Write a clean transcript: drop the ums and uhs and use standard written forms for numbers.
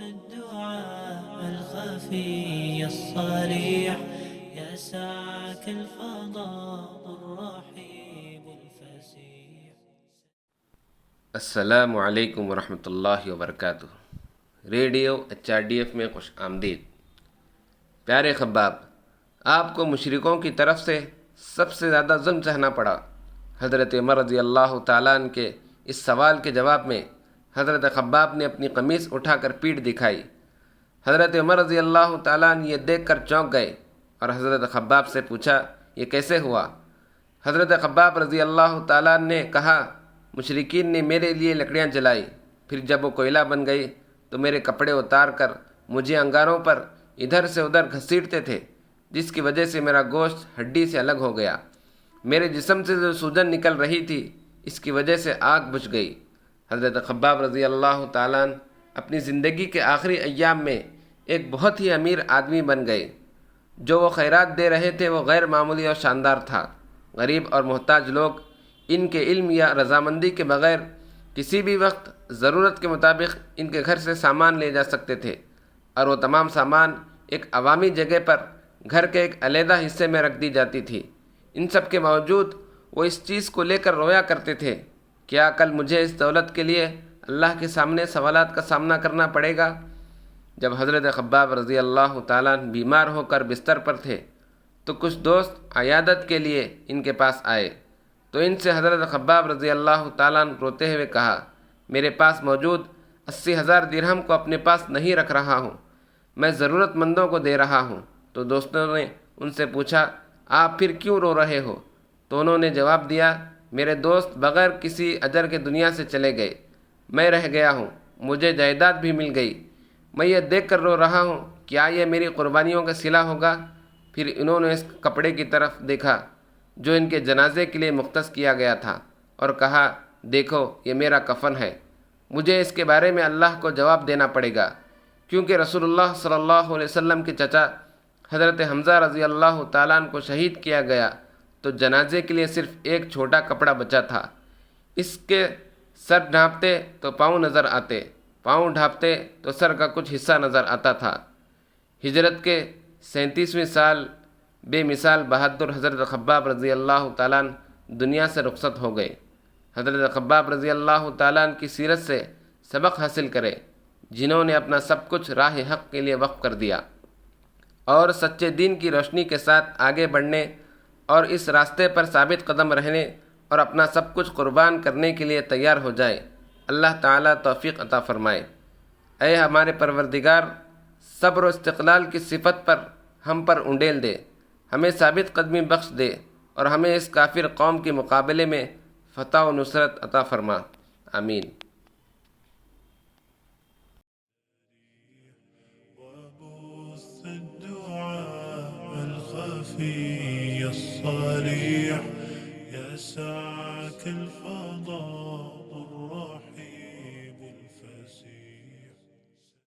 الدعاء الخفي الصريح يسعك الفضاء الرحيب الفسيح. السلام علیکم ورحمۃ اللہ وبرکاتہ۔ ریڈیو HRDF میں خوش آمدید۔ پیارے خباب، آپ کو مشرکوں کی طرف سے سب سے زیادہ ظلم سہنا پڑا۔ حضرت عمر رضی اللہ تعالیٰ عنہ کے اس سوال کے جواب میں حضرت خباب نے اپنی قمیص اٹھا کر پیٹھ دکھائی۔ حضرت عمر رضی اللہ تعالیٰ عنہ یہ دیکھ کر چونک گئے اور حضرت خباب سے پوچھا، یہ کیسے ہوا؟ حضرت خباب رضی اللہ تعالیٰ عنہ نے کہا، مشرکین نے میرے لیے لکڑیاں جلائی، پھر جب وہ کوئلہ بن گئی تو میرے کپڑے اتار کر مجھے انگاروں پر ادھر سے ادھر گھسیٹتے تھے، جس کی وجہ سے میرا گوشت ہڈی سے الگ ہو گیا۔ میرے جسم سے جو سوجن نکل رہی تھی، اس کی وجہ سے آگ بجھ گئی۔ حضرت خباب رضی اللہ تعالیٰ عنہ اپنی زندگی کے آخری ایام میں ایک بہت ہی امیر آدمی بن گئے۔ جو وہ خیرات دے رہے تھے وہ غیر معمولی اور شاندار تھا۔ غریب اور محتاج لوگ ان کے علم یا رضامندی کے بغیر کسی بھی وقت ضرورت کے مطابق ان کے گھر سے سامان لے جا سکتے تھے، اور وہ تمام سامان ایک عوامی جگہ پر گھر کے ایک علیحدہ حصے میں رکھ دی جاتی تھی۔ ان سب کے باوجود وہ اس چیز کو لے کر رویا کرتے تھے، کیا کل مجھے اس دولت کے لیے اللہ کے سامنے سوالات کا سامنا کرنا پڑے گا؟ جب حضرت خباب رضی اللہ تعالیٰ عنہ بیمار ہو کر بستر پر تھے تو کچھ دوست عیادت کے لیے ان کے پاس آئے، تو ان سے حضرت خباب رضی اللہ تعالیٰ عنہ روتے ہوئے کہا، میرے پاس موجود 80,000 درہم کو اپنے پاس نہیں رکھ رہا ہوں، میں ضرورت مندوں کو دے رہا ہوں۔ تو دوستوں نے ان سے پوچھا، آپ پھر کیوں رو رہے ہو؟ تو انہوں نے جواب دیا، میرے دوست بغیر کسی اجر کے دنیا سے چلے گئے، میں رہ گیا ہوں، مجھے جائیداد بھی مل گئی، میں یہ دیکھ کر رو رہا ہوں، کیا یہ میری قربانیوں کا صلہ ہوگا؟ پھر انہوں نے اس کپڑے کی طرف دیکھا جو ان کے جنازے کے لیے مختص کیا گیا تھا، اور کہا، دیکھو یہ میرا کفن ہے، مجھے اس کے بارے میں اللہ کو جواب دینا پڑے گا، کیونکہ رسول اللہ صلی اللہ علیہ وسلم کے چچا حضرت حمزہ رضی اللہ تعالیٰ عنہ کو شہید کیا گیا تو جنازے کے لیے صرف ایک چھوٹا کپڑا بچا تھا، اس کے سر ڈھانپتے تو پاؤں نظر آتے، پاؤں ڈھانپتے تو سر کا کچھ حصہ نظر آتا تھا۔ ہجرت کے 37ویں سال بے مثال بہادر حضرت خباب رضی اللہ تعالیٰ عنہ دنیا سے رخصت ہو گئے۔ حضرت خباب رضی اللہ تعالیٰ عنہ کی سیرت سے سبق حاصل کرے، جنہوں نے اپنا سب کچھ راہ حق کے لیے وقف کر دیا اور سچے دین کی روشنی کے ساتھ آگے بڑھنے اور اس راستے پر ثابت قدم رہنے اور اپنا سب کچھ قربان کرنے کے لیے تیار ہو جائے۔ اللہ تعالیٰ توفیق عطا فرمائے۔ اے ہمارے پروردگار، صبر و استقلال کی صفت پر ہم پر انڈیل دے، ہمیں ثابت قدمی بخش دے، اور ہمیں اس کافر قوم کے مقابلے میں فتح و نصرت عطا فرما، آمین۔ وبث الدعاء الخفي الصريح يسعك الفضاء الرحيم.